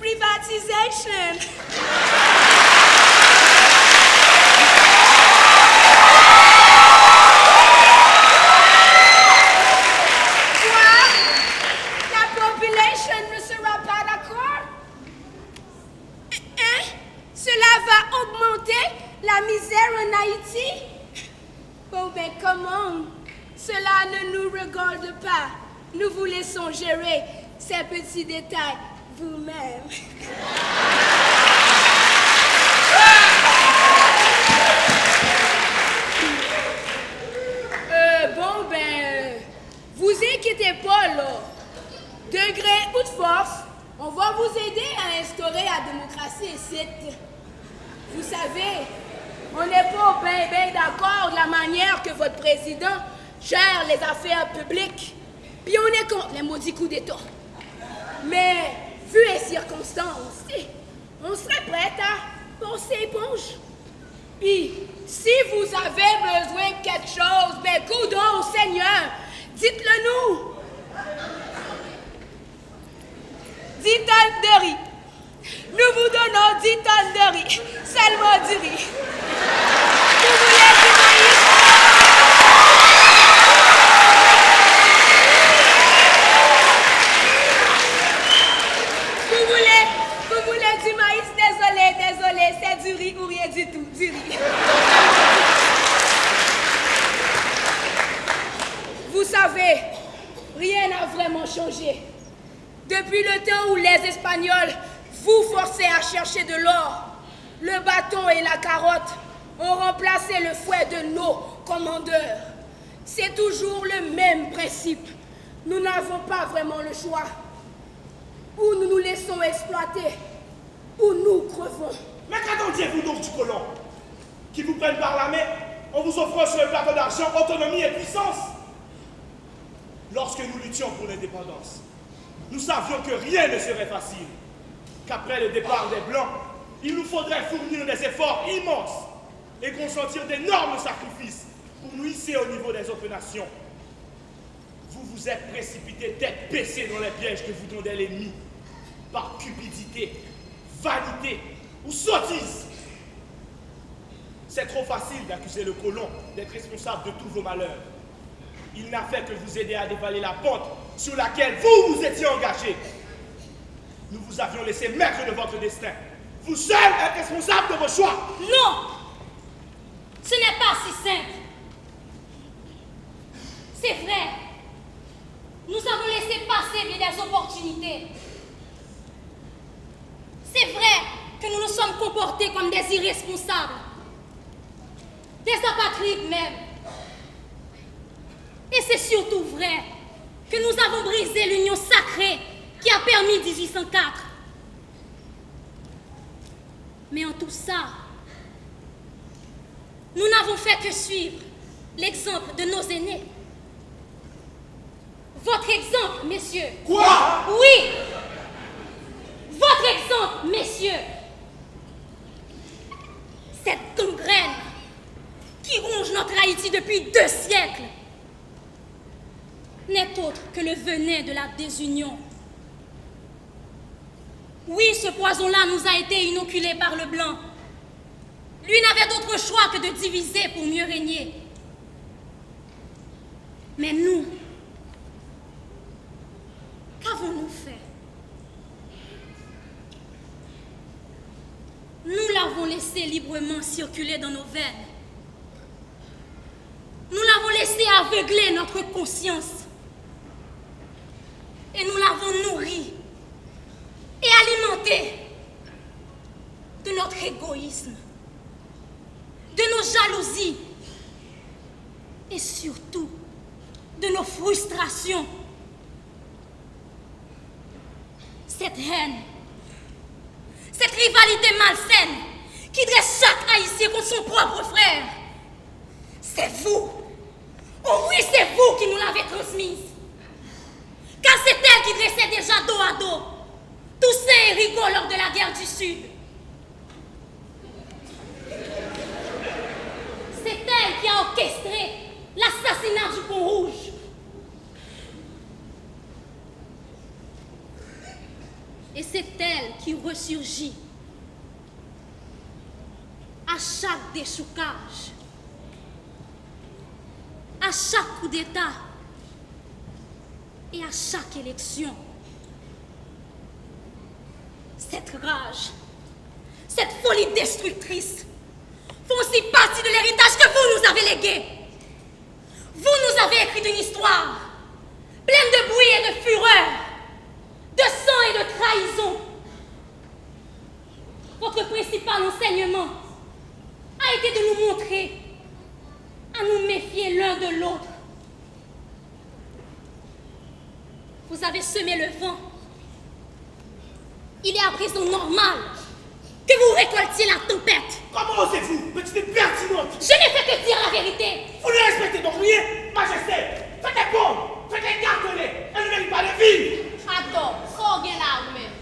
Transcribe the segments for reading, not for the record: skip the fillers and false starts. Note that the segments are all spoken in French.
Privatization. La misère en Haïti? Bon ben comment? Cela ne nous regarde pas. Nous vous laissons gérer ces petits détails vous-même. Bon ben, vous inquiétez pas là. De gré ou de force, on va vous aider à instaurer la démocratie ici. Vous savez, on n'est pas bien d'accord de la manière que votre président gère les affaires publiques. Puis on est contre les maudits coups d'État. Mais, vu les circonstances, on serait prêt à passer éponge. Puis, si vous avez besoin de quelque chose, ben coudonc, Seigneur, dites-le nous. 10 tonnes de riz. Nous vous donnons 10 tonnes de riz, seulement du riz. Vous voulez du maïs? Vous voulez du maïs? Désolé, c'est du riz ou rien du tout, du riz. Vous savez, rien n'a vraiment changé. Depuis le temps où les Espagnols vous forçaient à chercher de l'or, le bâton et la carotte ont remplacé le fouet de nos commandeurs. C'est toujours le même principe. Nous n'avons pas vraiment le choix. Ou nous nous laissons exploiter, ou nous crevons. Mais qu'attendiez-vous donc du colon? Qui vous prenne par la main en vous offrant sur le plateau d'argent autonomie et puissance? Lorsque nous luttions pour l'indépendance, nous savions que rien ne serait facile. Qu'après le départ des Blancs, il nous faudrait fournir des efforts immenses et consentir d'énormes sacrifices pour nous hisser au niveau des autres nations. Vous vous êtes précipité tête baissée dans les pièges que vous tendait l'ennemi, par cupidité, vanité ou sottise. C'est trop facile d'accuser le colon d'être responsable de tous vos malheurs. Il n'a fait que vous aider à dévaler la pente sur laquelle vous vous étiez engagé. Nous vous avions laissé maître de votre destin. Vous seul êtes responsable de vos choix. Non! Ce n'est pas si simple. C'est vrai. Nous avons laissé passer bien des opportunités. C'est vrai que nous nous sommes comportés comme des irresponsables. Des apatrides même. Et c'est surtout vrai que nous avons brisé l'union sacrée qui a permis 1804. Mais en tout ça, nous n'avons fait que suivre l'exemple de nos aînés. Votre exemple, messieurs. Quoi? Oui! Votre exemple, messieurs. Cette gangrène qui ronge notre Haïti depuis 2 siècles n'est autre que le venin de la désunion. Oui, ce poison-là nous a été inoculé par le blanc. Lui n'avait d'autre choix que de diviser pour mieux régner. Mais nous, qu'avons-nous fait? Nous l'avons laissé librement circuler dans nos veines. Nous l'avons laissé aveugler notre conscience. Et nous l'avons nourri et alimenté de notre égoïsme, de nos jalousies et surtout de nos frustrations. Cette haine, cette rivalité malsaine qui dresse chaque Haïtien contre son propre frère, c'est vous, oh oui, c'est vous qui nous l'avez transmise. Car c'est elle qui dressait déjà dos à dos Toussaint et Rigaud lors de la guerre du Sud. C'est elle qui a orchestré l'assassinat du Pont Rouge. Et c'est elle qui ressurgit à chaque déchoucage, à chaque coup d'État et à chaque élection. Cette rage, cette folie destructrice font aussi partie de l'héritage que vous nous avez légué. Vous nous avez écrit une histoire pleine de bruit et de fureur, de sang et de trahison. Votre principal enseignement a été de nous montrer à nous méfier l'un de l'autre. Vous avez semé le vent. Il est à présent normal que vous récoltiez la tempête. Comment osez-vous, petite impertinente? Je n'ai fait que dire la vérité. Vous ne respectez donc rien, Majesté. Faites-les pauvres, faites-les garder. Elle ne mérite pas de vivre. Attends, sans gain là ou même.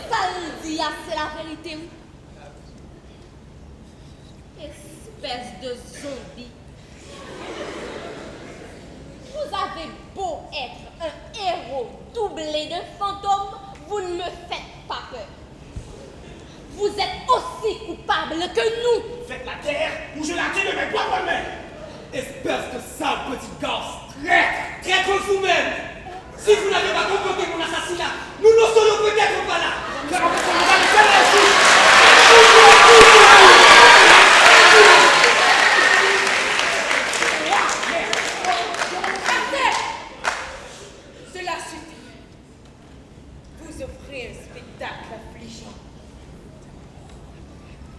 Ça le dit, c'est la vérité. Espèce de zombie. Vous avez beau être un héros doublé de fantômes, vous ne me faites pas peur. Vous êtes aussi coupable que nous. Faites la terre ou je la tue de mes propres mains. Espèce de sale petite garce, traître, traître vous-même. Si vous n'avez pas comploté mon assassinat, nous ne serions peut-être pas là. Car en fait, on va le faire ainsi. Cela suffit. Vous offrez un spectacle affligeant.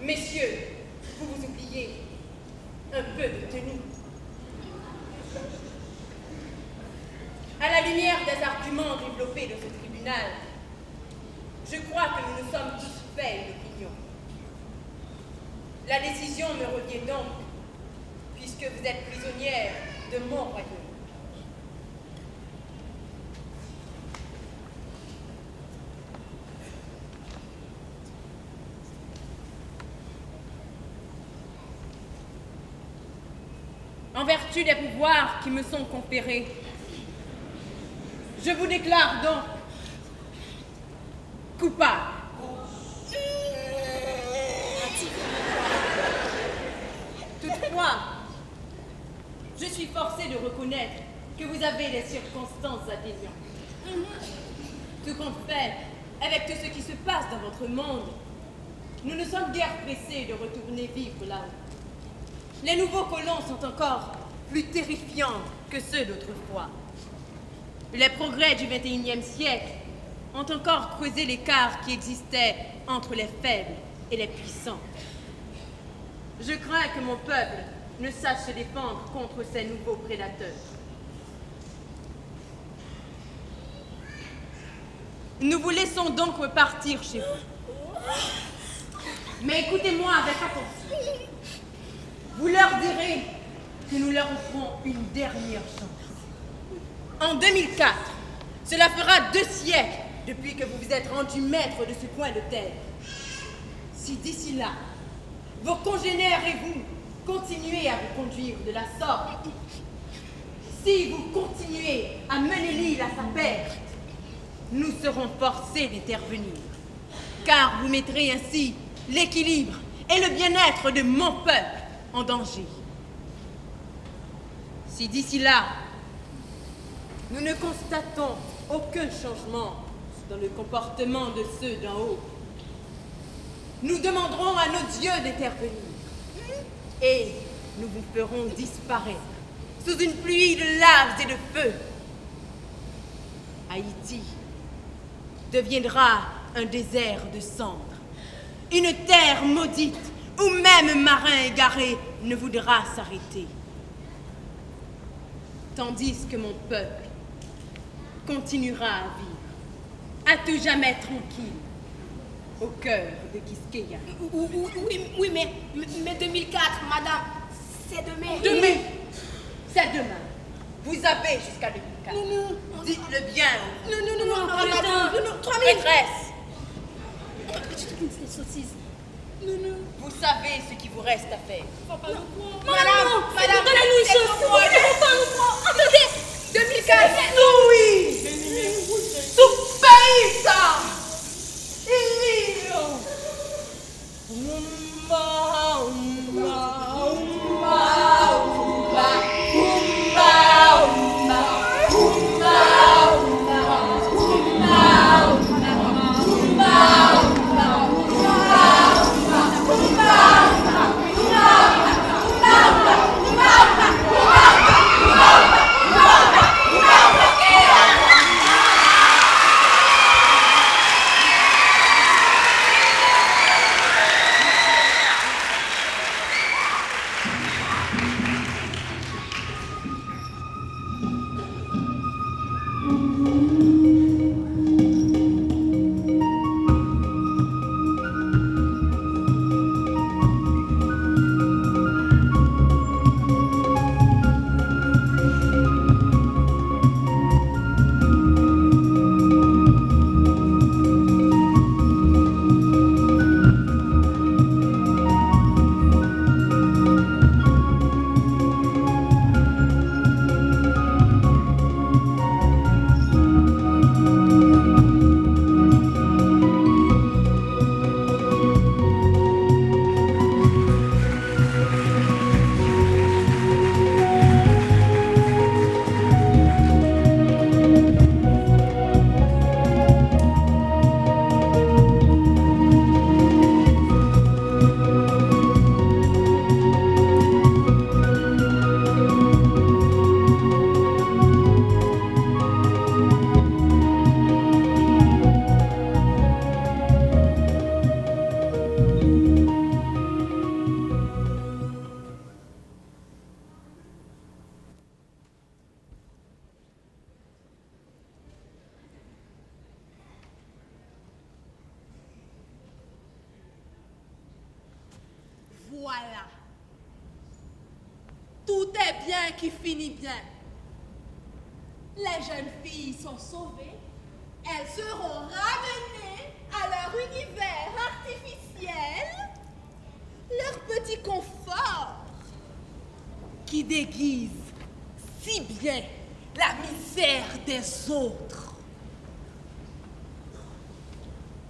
Messieurs, vous vous oubliez un peu de tenue. À la lumière des arguments développés de ce tribunal, je crois que nous nous sommes tous fait une opinion. La décision me revient donc, puisque vous êtes prisonnière de mon royaume. En vertu des pouvoirs qui me sont conférés, je vous déclare donc coupable. Toutefois, je suis forcée de reconnaître que vous avez des circonstances atténuantes. Tout compte fait, avec tout ce qui se passe dans votre monde, nous ne sommes guère pressés de retourner vivre là-haut. Les nouveaux colons sont encore plus terrifiants que ceux d'autrefois. Les progrès du XXIe siècle ont encore creusé l'écart qui existait entre les faibles et les puissants. Je crains que mon peuple ne sache se défendre contre ces nouveaux prédateurs. Nous vous laissons donc repartir chez vous. Mais écoutez-moi avec attention. Vous leur direz que nous leur offrons une dernière chance. En 2004, cela fera 2 siècles depuis que vous vous êtes rendu maître de ce coin de terre. Si d'ici là, vos congénères et vous continuez à vous conduire de la sorte, si vous continuez à mener l'île à sa perte, nous serons forcés d'intervenir, car vous mettrez ainsi l'équilibre et le bien-être de mon peuple en danger. Si d'ici là, nous ne constatons aucun changement dans le comportement de ceux d'en haut, nous demanderons à nos dieux d'intervenir et nous vous ferons disparaître sous une pluie de laves et de feu. Haïti deviendra un désert de cendres, une terre maudite où même marin égaré ne voudra s'arrêter. Tandis que mon peuple continuera à vivre, à tout jamais tranquille, au cœur de Quisqueya. Oui, mais 2004, madame, c'est demain. Demain, c'est demain. Vous avez jusqu'à 2004. Non. Dites-le bien. Non, Attends. 3 000. Maîtresse, C'est une sottises. Vous savez ce qu'il vous reste à faire. Madame, donnez-nous une chose. Attendez, 2004. Oui! Supeita! Ilio! Umba, umba, umba, umba, umba, umba, umba, Voilà. Tout est bien qui finit bien. Les jeunes filles sont sauvées. Elles seront ramenées à leur univers artificiel, leur petit confort, qui déguise si bien la misère des autres.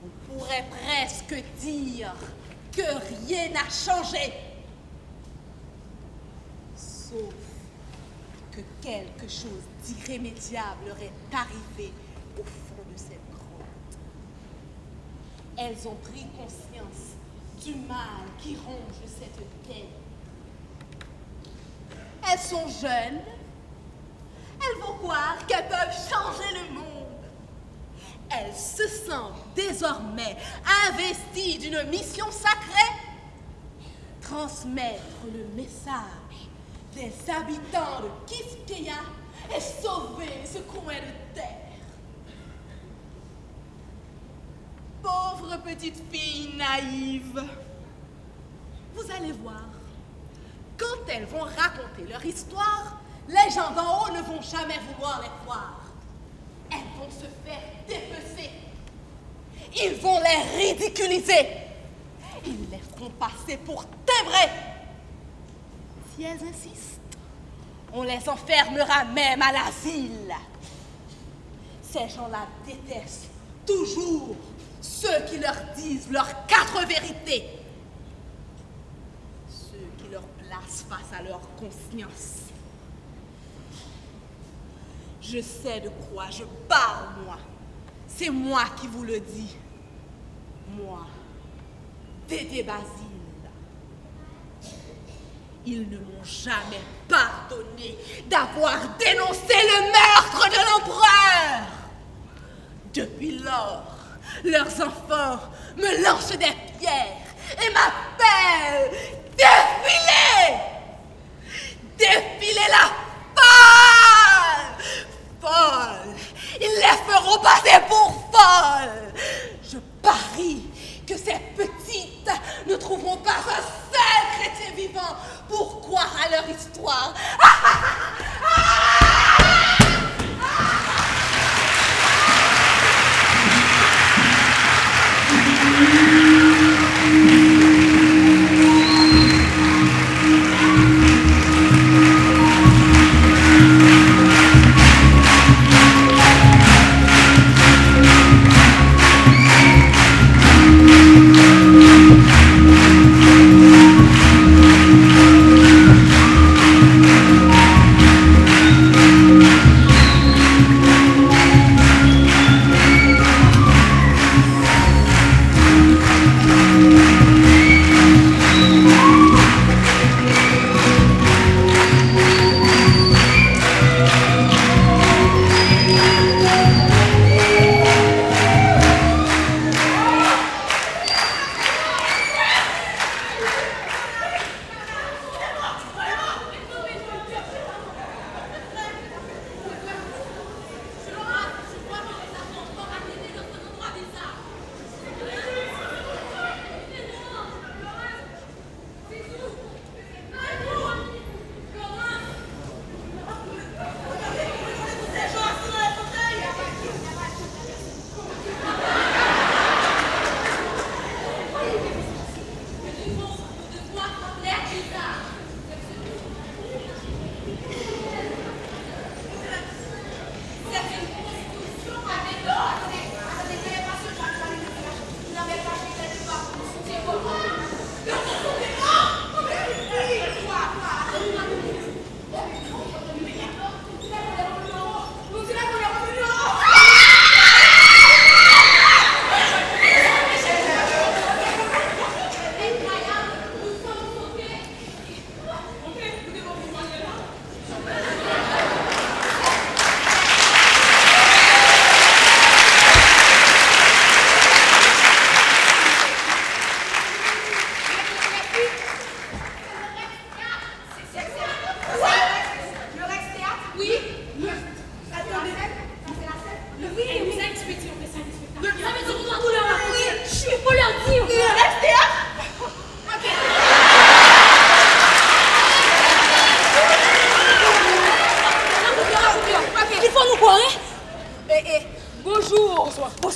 On pourrait presque dire que rien n'a changé, sauf que quelque chose d'irrémédiable est arrivé au fond de cette grotte. Elles ont pris conscience du mal qui ronge cette terre. Elles sont jeunes. Elles vont croire qu'elles peuvent changer le monde. Elles se sentent désormais investies d'une mission sacrée. Transmettre le message des habitants de Quisqueya et sauver ce coin de terre. Pauvre petite fille naïve. Vous allez voir, quand elles vont raconter leur histoire, les gens d'en haut ne vont jamais vouloir les croire. Elles vont se faire dépecer. Ils vont les ridiculiser. Ils les feront passer pour timbrés. Si elles insistent, on les enfermera même à l'asile. Ces gens-là détestent toujours ceux qui leur disent leurs 4 vérités. Ceux qui leur placent face à leur conscience. Je sais de quoi je parle, moi. C'est moi qui vous le dis. Moi, Dédé Basile. Ils ne m'ont jamais pardonné d'avoir dénoncé le meurtre de l'empereur. Depuis lors, leurs enfants me lancent des pierres et m'appellent Défilé. Défilé la folle. Folle. Ils les feront passer pour folles. Je parie que ces petites ne trouveront pas un seul chrétien vivant pour croire à leur histoire.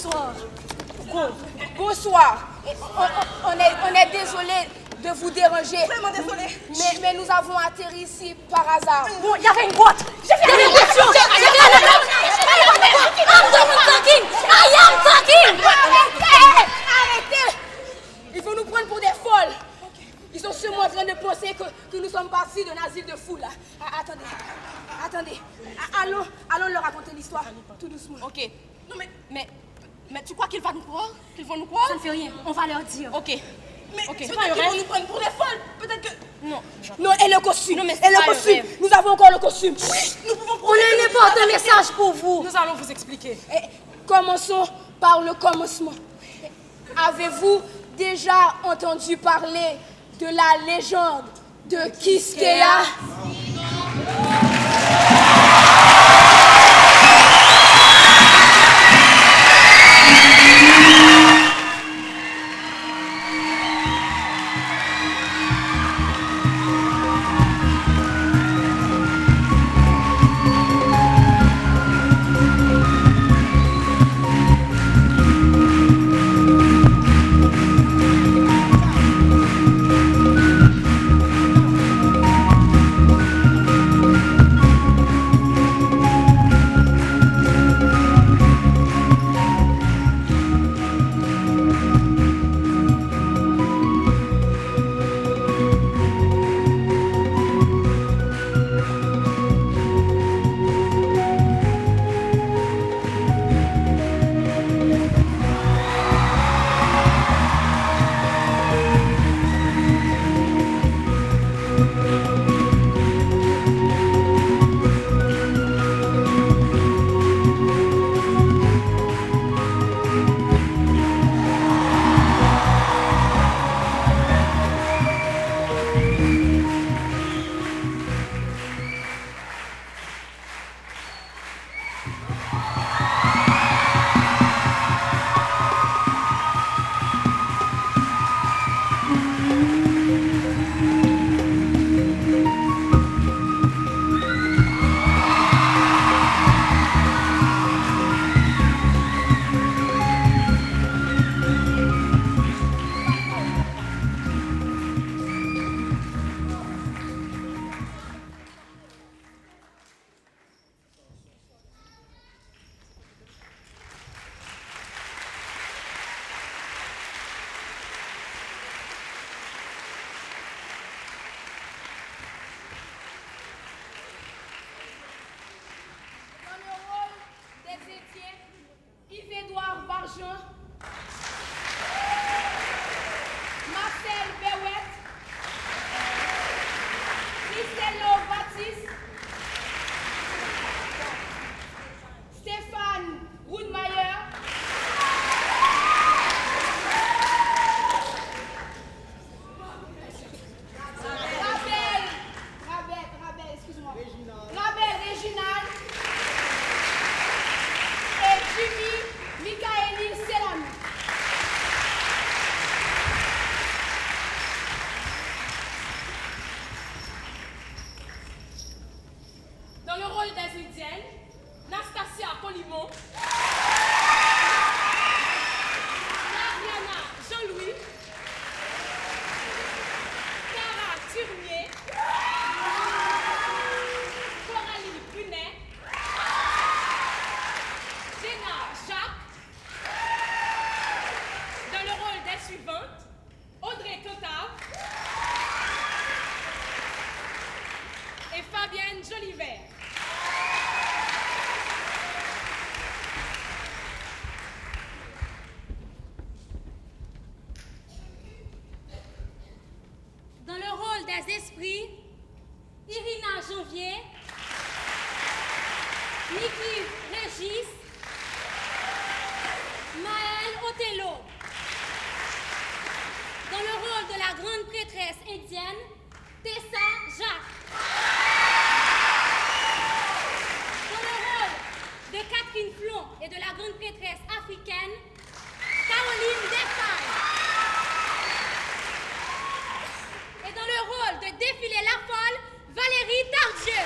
Bonsoir. Bonsoir. On est désolé de vous déranger. Vraiment désolé. Mais nous avons atterri ici par hasard. Bon, il y avait une boîte. Il y avait une voiture. Il y avait un avion. I am talking. Arrêtez! Ils vont nous prendre pour des folles. Ils sont sûrement en train de penser que nous sommes partis d'un asile de fous là. Attendez. Allons leur raconter l'histoire tout doucement. Ok. Non mais tu crois qu'ils vont nous croire? Qu'ils vont nous croire? Ça ne fait rien. On va leur dire. Ok. Mais Ok. peut-être qu'ils vont nous prendre pour des folles. Peut-être que... Non, et le costume. Non, mais et c'est le pas le costume. rêve. Nous avons encore le costume. Nous pouvons... On a un important message pour vous. Nous allons vous expliquer. Et commençons par le commencement. Avez-vous déjà entendu parler de la légende de Quisqueya? Yves-Édouard Barjean, Marcel Béouette, Cristello Baptiste, Stéphane Roudmayer, Rabel Réginal et Jimmy Michaeli Selami. Dans le rôle des Indiennes, Nastasia Polimon, Mariana Jean-Louis, Cara Turnier, Coralie Brunet, Jenna Jacques. Dans le rôle des suivantes, Audrey Cotard et Fabienne Jolivert. Dans le rôle des esprits, Irina Janvier, Niki Régis, Maëlle Othello. Dans le rôle de la grande prêtresse indienne, Tessa Jacques. Dans le rôle de Catherine Flon et de la grande prêtresse africaine, Caroline Desfailles. Et dans le rôle de Défilé la folle, Valérie Tardieu.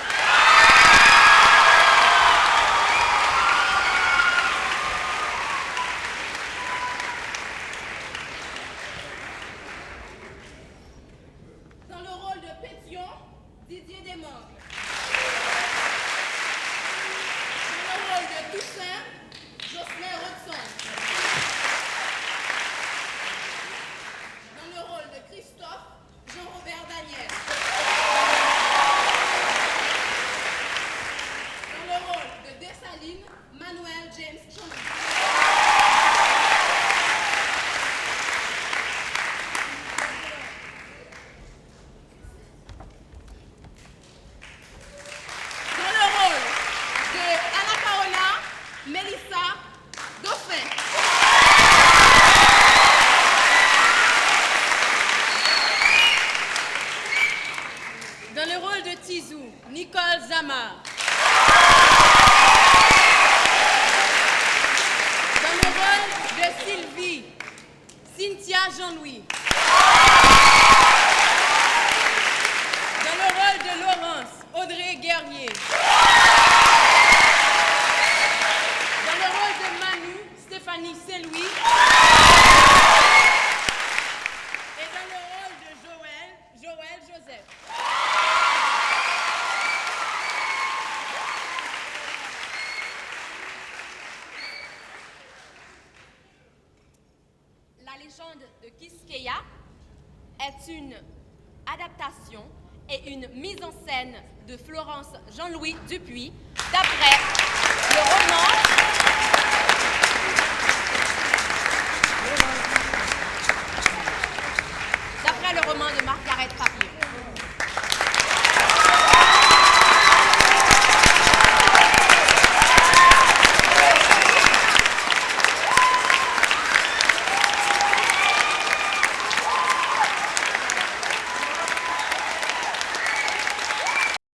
Amar. Dans le rôle de Sylvie, Cynthia Jean-Louis. Dans le rôle de Laurence, Audrey Guerrier. Dans le rôle de Manu, Stéphanie Saint-Louis. Et dans le rôle de Joël Joseph. La légende de Quisqueya est une adaptation et une mise en scène de Florence Jean-Louis Dupuis d'après le roman